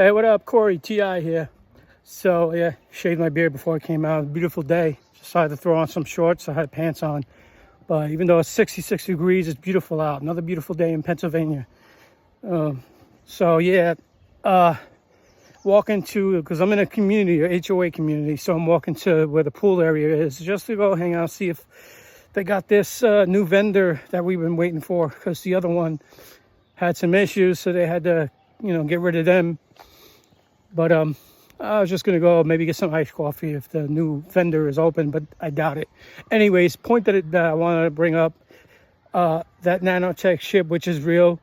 Hey, what up? Corey, T.I. here. So, yeah, shaved my beard before I came out. Beautiful day. Decided to throw on some shorts. I had pants on. But even though it's 66 degrees, it's beautiful out. Another beautiful day in Pennsylvania. So, yeah, walking to, because I'm in a community, a HOA community. So I'm walking to where the pool area is just to go hang out, see if they got this new vendor that we've been waiting for. Because the other one had some issues, so they had to, get rid of them. But I was just going to go maybe get some iced coffee if the new vendor is open, but I doubt it. Anyways, point that I wanted to bring up, that nanotech chip, which is real,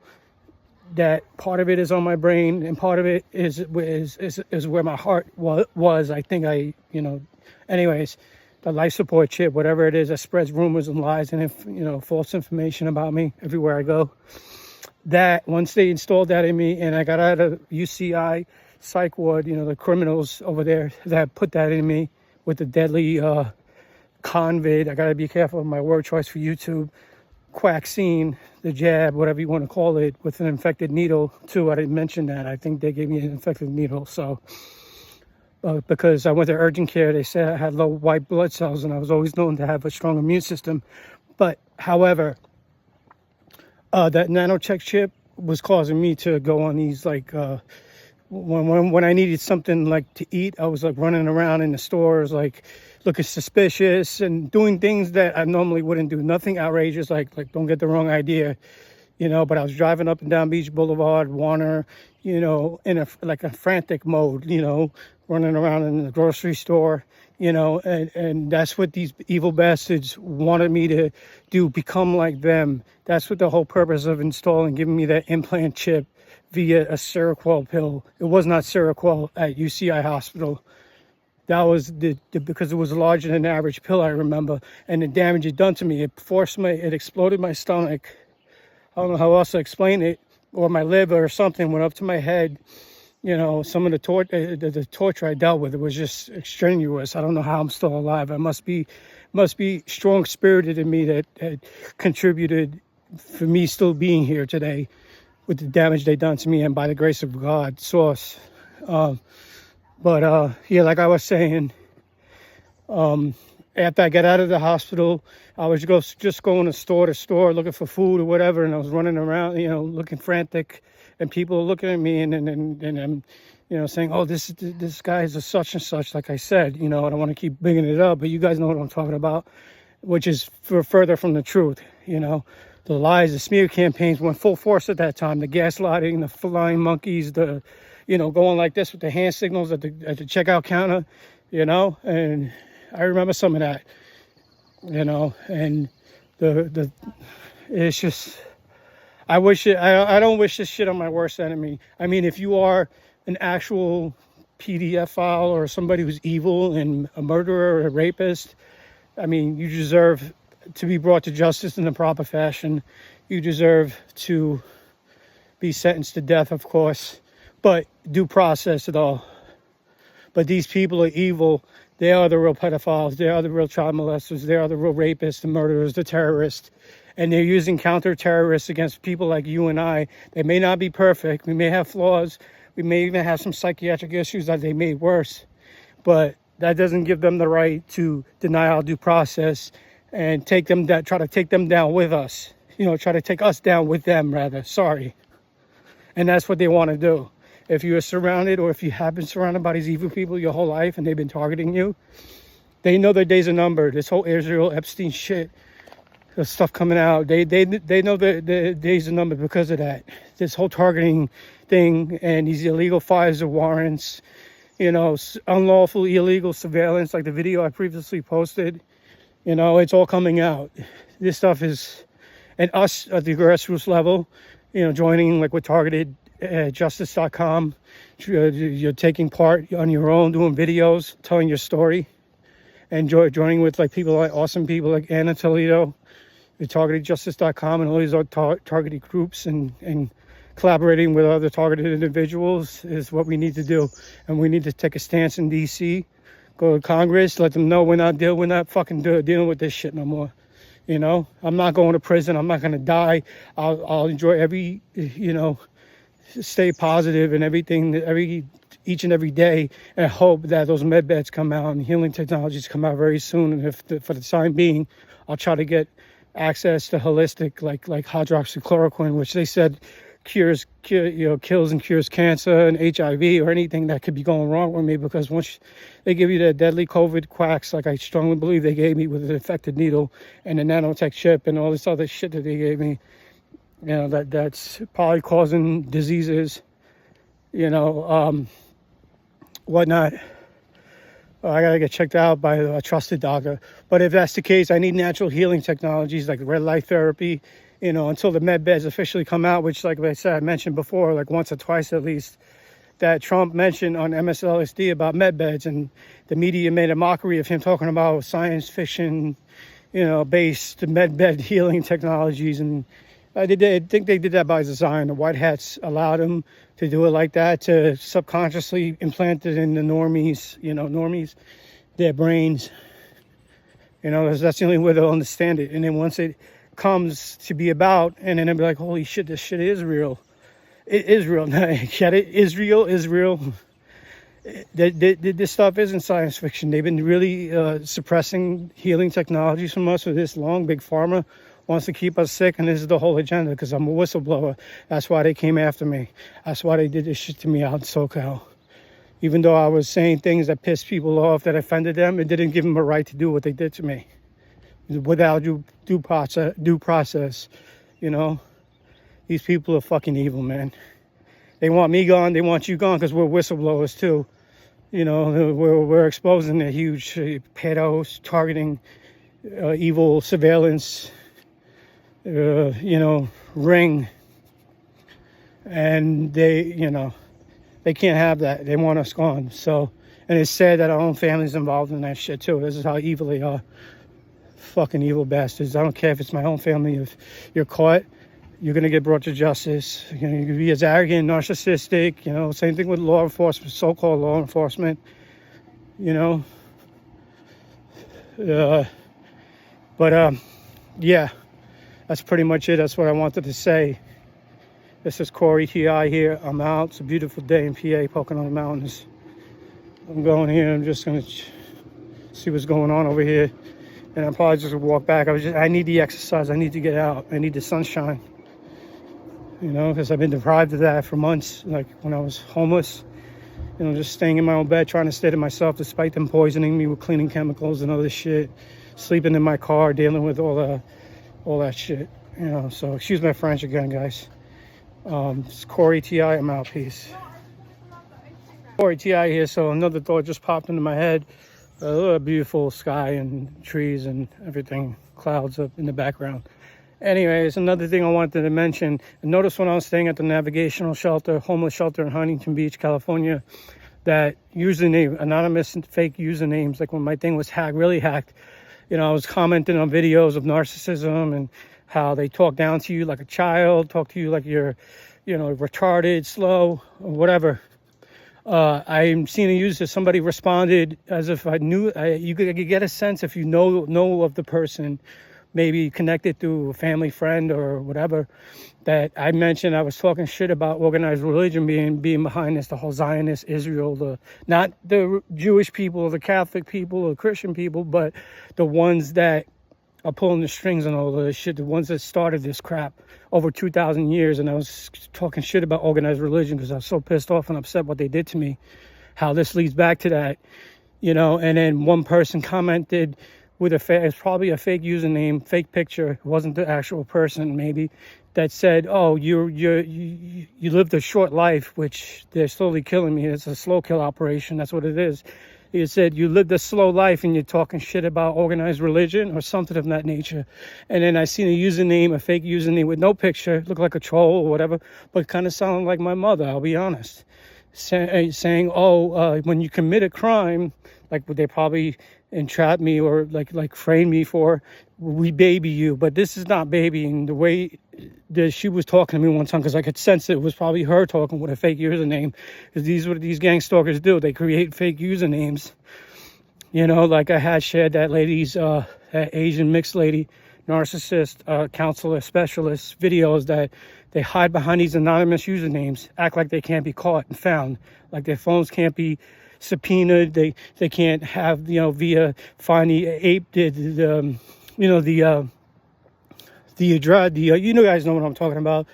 that part of it is on my brain and part of it is where my heart was. I think anyways, the life support chip, whatever it is that spreads rumors and lies and, false information about me everywhere I go. That once they installed that in me and I got out of UCI psych ward, the criminals over there that put that in me with the deadly convid. I got to be careful of my word choice for YouTube. Quaxine, the jab, whatever you want to call it, with an infected needle too. I didn't mention that. I think they gave me an infected needle. So because I went to urgent care, they said I had low white blood cells and I was always known to have a strong immune system. But however, that nanotech chip was causing me to go on these when I needed something like to eat, I was like running around in the stores, like looking suspicious and doing things that I normally wouldn't do. Nothing outrageous, like don't get the wrong idea, but I was driving up and down Beach Boulevard, Warner, in a frantic mode, running around in the grocery store, and that's what these evil bastards wanted me to do, become like them. That's what the whole purpose of installing, giving me that implant chip via a Seroquel pill. It was not Seroquel at UCI hospital. That was because it was larger than average pill, I remember. And the damage it done to me, it exploded my stomach. I don't know how else to explain it. Or my liver or something went up to my head. Some of the torture I dealt with, it was just extraneous. I don't know how I'm still alive. I must be strong spirited in me that contributed for me still being here today with the damage they done to me, and by the grace of God, source. Like I was saying, after I got out of the hospital, I was just going to store looking for food or whatever, and I was running around, looking frantic, and people looking at me and I'm, saying, oh, this guy is a such and such, like I said, I don't want to keep bigging it up, but you guys know what I'm talking about, which is further from the truth, The lies, the smear campaigns went full force at that time. The gaslighting, the flying monkeys, the, going like this with the hand signals at the checkout counter, and I remember some of that, and it's just, I don't wish this shit on my worst enemy. I mean, if you are an actual PDF file or somebody who's evil and a murderer or a rapist, I mean, you deserve to be brought to justice in the proper fashion. You deserve to be sentenced to death, of course, but due process at all. But these people are evil. They are the real pedophiles. They are the real child molesters. They are the real rapists, the murderers, the terrorists. And they're using counter-terrorists against people like you and I. They may not be perfect. We may have flaws. We may even have some psychiatric issues that they made worse. But that doesn't give them the right to deny our due process and try to take them down with us. Try to take us down with them, rather. Sorry. And that's what they want to do. If you are surrounded, or if you have been surrounded by these evil people your whole life and they've been targeting you, they know their days are numbered. This whole Israel Epstein shit, the stuff coming out, they know their days are numbered because of that. This whole targeting thing and these illegal FISA warrants, unlawful illegal surveillance, like the video I previously posted, it's all coming out. This stuff is, and us at the grassroots level, joining like with targeted justice.com, you're taking part on your own, doing videos, telling your story, and joining with awesome people like Anna Toledo, the targetedjustice.com, and all these other targeted groups, and collaborating with other targeted individuals is what we need to do. And we need to take a stance in DC, go to Congress, let them know we're not dealing with this shit no more. I'm not going to prison. I'm not going to die. I'll enjoy every, stay positive and everything, each and every day, and hope that those med beds come out and healing technologies come out very soon. And for the time being, I'll try to get access to holistic, like hydroxychloroquine, which they said kills and cures cancer and HIV or anything that could be going wrong with me, because once they give you the deadly COVID quacks, like I strongly believe they gave me with an infected needle and a nanotech chip and all this other shit that they gave me, that's probably causing diseases, whatnot. I gotta get checked out by a trusted doctor. But if that's the case, I need natural healing technologies like red light therapy, until the med beds officially come out, which, like I said, I mentioned before, like once or twice at least, that Trump mentioned on MSLSD about med beds, and the media made a mockery of him talking about science fiction, based med bed healing technologies. And I think they did that by design. The white hats allowed him to do it like that, to subconsciously implant it in the normies, their brains. That's the only way they'll understand it. And then once it comes to be about, and then they'll be like, holy shit, this shit is real. It is real. Get it? Israel is real. This stuff isn't science fiction. They've been really suppressing healing technologies from us for this long. Big Pharma wants to keep us sick, and this is the whole agenda, because I'm a whistleblower. That's why they came after me. That's why they did this shit to me out in SoCal. Even though I was saying things that pissed people off, that offended them, it didn't give them a right to do what they did to me without due process. These people are fucking evil, man. They want me gone. They want you gone, because we're whistleblowers too. We're exposing the huge pedos, targeting evil surveillance ring, and they can't have that. They want us gone. So, and it's sad that our own family's involved in that shit too. This is how evil they are. Fucking evil bastards. I don't care if it's my own family. If you're caught, you're gonna get brought to justice. You can be as arrogant, narcissistic. Same thing with law enforcement, so-called law enforcement. Yeah. That's pretty much it. That's what I wanted to say. This is Corey T.I. here. I'm out. It's a beautiful day in PA, poking on the mountains. I'm going here. I'm just going to see what's going on over here. And I'll probably just walk back. I need the exercise. I need to get out. I need the sunshine. Because I've been deprived of that for months. Like when I was homeless, just staying in my own bed, trying to stay to myself despite them poisoning me with cleaning chemicals and other shit. Sleeping in my car, dealing with all that shit, so excuse my French again, guys. It's Corey T.I. I'm out. Peace. Corey T.I. here. So another thought just popped into my head. A beautiful sky and trees and everything, clouds up in the background. Anyways, another thing I wanted to mention, notice when I was staying at the navigational shelter, homeless shelter in Huntington Beach, California, that username, anonymous and fake usernames, like when my thing was really hacked, I was commenting on videos of narcissism and how they talk down to you like a child, talk to you like you're, retarded, slow, or whatever. I'm seeing a user, somebody responded as if I knew. You could get a sense if you know of the person, maybe connected through a family friend or whatever, that I mentioned I was talking shit about organized religion being behind this, the whole Zionist Israel, not the Jewish people or the Catholic people or Christian people, but the ones that are pulling the strings and all this shit, the ones that started this crap over 2,000 years. And I was talking shit about organized religion because I was so pissed off and upset what they did to me, how this leads back to that, and then one person commented with it's probably a fake username, fake picture. It wasn't the actual person, maybe, that said, "Oh, you lived a short life, which they're slowly killing me. It's a slow kill operation. That's what it is." He said, "You lived a slow life, and you're talking shit about organized religion or something of that nature." And then I seen a username, a fake username with no picture, looked like a troll or whatever, but kind of sounded like my mother. I'll be honest, saying, when you commit a crime, like they probably entrap me or like frame me for, we baby you. But this is not babying. The way that she was talking to me one time, because I could sense it was probably her talking with a fake username, because these are what these gang stalkers do. They create fake usernames. Like I had shared that lady's that Asian mixed lady narcissist counselor specialist videos that They hide behind these anonymous usernames, act like they can't be caught and found, like their phones can't be subpoenaed. They can't have, via find the ape, the address, you know, guys know what I'm talking about.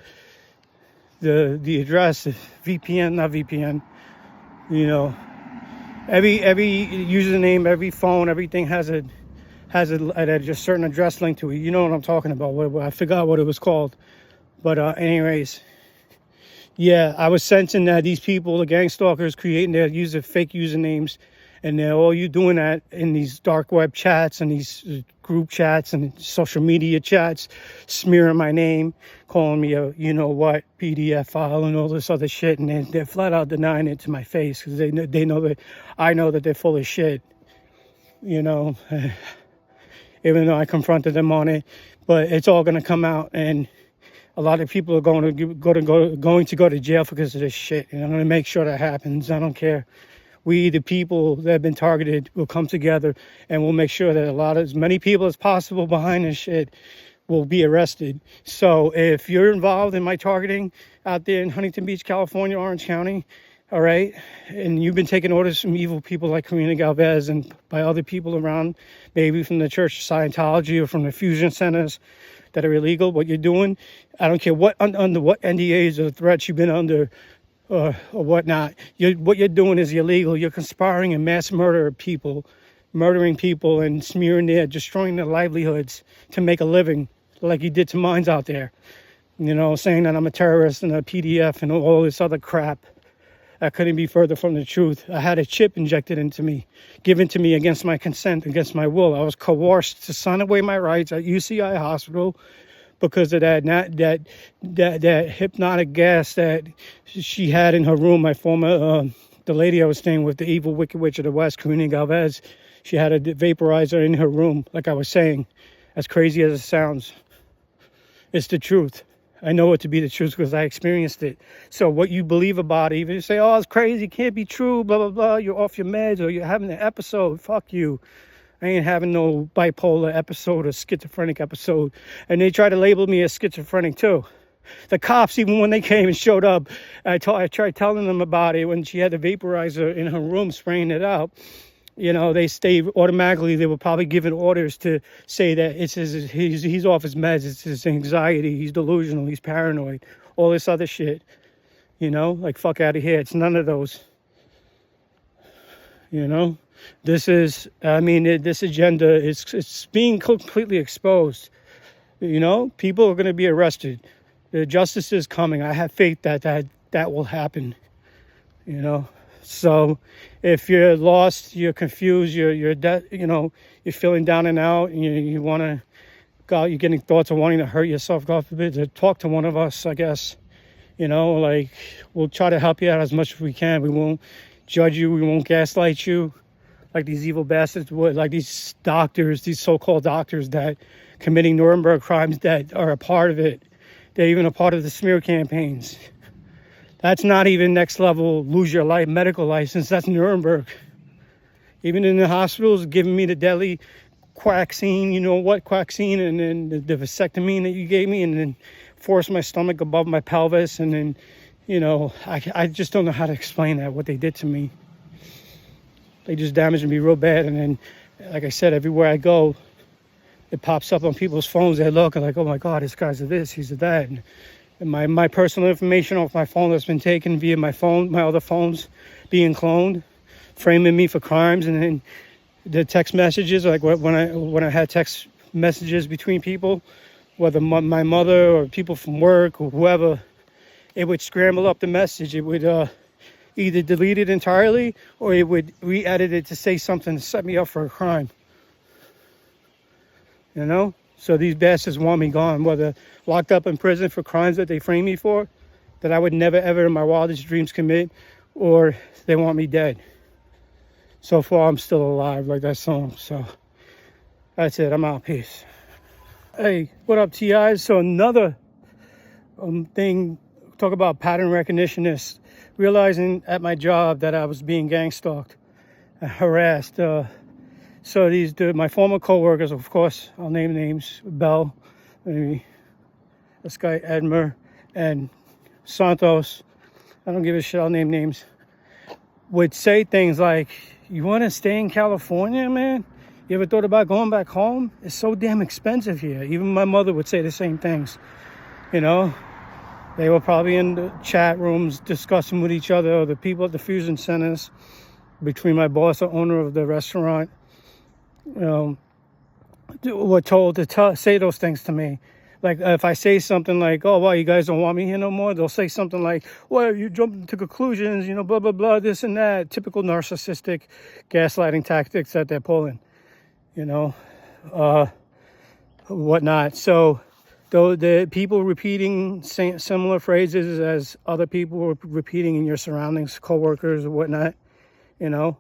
The address, VPN, not VPN. You know, every username, every phone, everything has a certain address link to it. You know what I'm talking about. I forgot what it was called. But anyways, yeah, I was sensing that these people, the gang stalkers, creating their fake usernames, and they're all you doing that in these dark web chats and these group chats and social media chats, smearing my name, calling me a PDF file and all this other shit, and they're flat out denying it to my face because they know that I know that they're full of shit. Even though I confronted them on it, but it's all gonna come out, and a lot of people are going to go to jail because of this shit, and I'm going to make sure that happens. I don't care. We, the people that have been targeted, will come together, and we'll make sure that as many people as possible behind this shit will be arrested. So if you're involved in my targeting out there in Huntington Beach, California, Orange County, all right, and you've been taking orders from evil people like Karina Galvez and by other people around, maybe from the Church of Scientology or from the fusion centers that are illegal, what you're doing, I don't care under what NDAs or threats you've been under or whatnot, what you're doing is illegal. You're conspiring and mass murdering people and destroying their livelihoods to make a living, like you did to mines out there. Saying that I'm a terrorist and a PDF and all this other crap. That couldn't be further from the truth. I had a chip injected into me, given to me against my consent, against my will. I was coerced to sign away my rights at UCI Hospital because of that hypnotic gas that she had in her room. My former, the lady I was staying with, the evil wicked witch of the West, Karina Galvez, she had a vaporizer in her room, like I was saying. As crazy as it sounds, it's the truth. I know it to be the truth because I experienced it. So what you believe about it, even if you say, oh, it's crazy, can't be true, blah, blah, blah, you're off your meds or you're having an episode, fuck you. I ain't having no bipolar episode or schizophrenic episode. And they try to label me as schizophrenic too. The cops, even when they came and showed up, I tried telling them about it when she had the vaporizer in her room spraying it out. They were probably given orders to say that he's off his meds, it's his anxiety, he's delusional, he's paranoid, all this other shit. Like fuck out of here. It's none of those. This agenda it's being completely exposed. People are going to be arrested. The justice is coming. I have faith that will happen. So if you're lost, you're confused, you're feeling down and out, and you want to go, you're getting thoughts of wanting to hurt yourself, God forbid, to talk to one of us, I guess. We'll try to help you out as much as we can. We won't judge you. We won't gaslight you like these evil bastards would, like these doctors, these so-called doctors that committing Nuremberg crimes that are a part of it. They're even a part of the smear campaigns. That's not even next level, lose your life, medical license. That's Nuremberg. Even in the hospitals, giving me the deadly quaxine, quaxine, and then the vasectomine that you gave me, and then forced my stomach above my pelvis. And then, I just don't know how to explain that, what they did to me. They just damaged me real bad. And then, like I said, everywhere I go, it pops up on people's phones. They look and like, oh my God, this guy's a this, he's a that. And my personal information off my phone that's been taken via my other phones being cloned, framing me for crimes, and then the text messages, like when I had text messages between people, whether my mother or people from work or whoever, it would scramble up the message. It would either delete it entirely or it would re-edit it to say something to set me up for a crime. So these bastards want me gone, whether locked up in prison for crimes that they frame me for, that I would never ever in my wildest dreams commit, or they want me dead. So far, I'm still alive, like that song. So that's it. I'm out. Peace. Hey, what up, TIs? So another thing, talk about pattern recognition, is realizing at my job that I was being gang stalked, harassed. So my former co-workers, of course, I'll name names, Bell, maybe this guy Edmer, and Santos, I don't give a shit, I'll name names, would say things like, you want to stay in California, man? You ever thought about going back home? It's so damn expensive here. Even my mother would say the same things, you know? They were probably in the chat rooms discussing with each other, or the people at the fusion centers, between my boss, the owner of the restaurant, you know, were told to say those things to me. Like, if I say something like, oh, well, you guys don't want me here no more, they'll say something like, well, you jumped to conclusions, you know, blah, blah, blah, this and that. Typical narcissistic gaslighting tactics that they're pulling, you know, whatnot. So, though the people repeating similar phrases as other people were repeating in your surroundings, coworkers or whatnot, you know,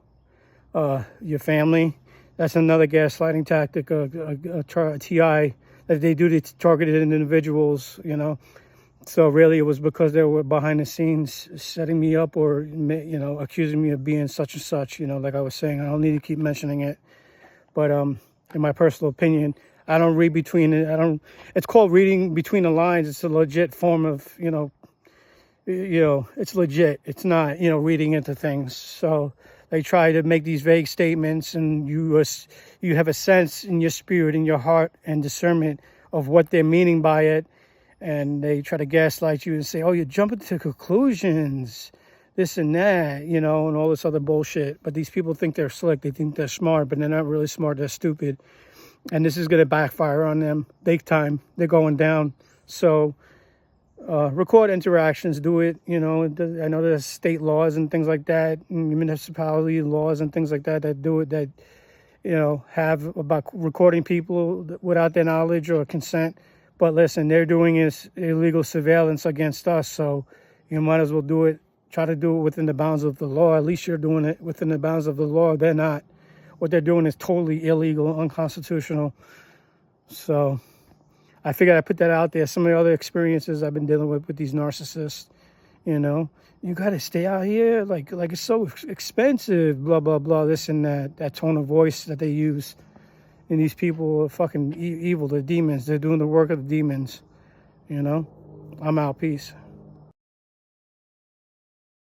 your family, that's another gaslighting tactic, a TI that they do to targeted individuals, you know. So really it was because they were behind the scenes setting me up, or, you know, accusing me of being such and such, you know, like I was saying. I don't need to keep mentioning it. But in my personal opinion, I don't read between it. It's called reading between the lines. It's a legit form of, you know, it's legit. It's not, you know, reading into things. So they try to make these vague statements, and you have a sense in your spirit, in your heart, and discernment of what they're meaning by it. And they try to gaslight you and say, oh, you're jumping to conclusions, this and that, you know, and all this other bullshit. But these people think they're slick. They think they're smart, but they're not really smart. They're stupid. And this is going to backfire on them big time. They're going down. So record interactions, do it, you know. I know there's state laws and things like that, and municipality laws and things like that do it, that, you know, have about recording people without their knowledge or consent. But listen, they're doing is illegal surveillance against us, so you might as well do it. Try to do it within the bounds of the law. At least you're doing it within the bounds of the law. They're not. What they're doing is totally illegal, unconstitutional. So I figured I'd put that out there. Some of the other experiences I've been dealing with these narcissists, you know, you got to stay out here. Like it's so expensive, blah, blah, blah, this and that tone of voice that they use. And these people are fucking evil. They're demons. They're doing the work of the demons, you know. I'm out. Peace.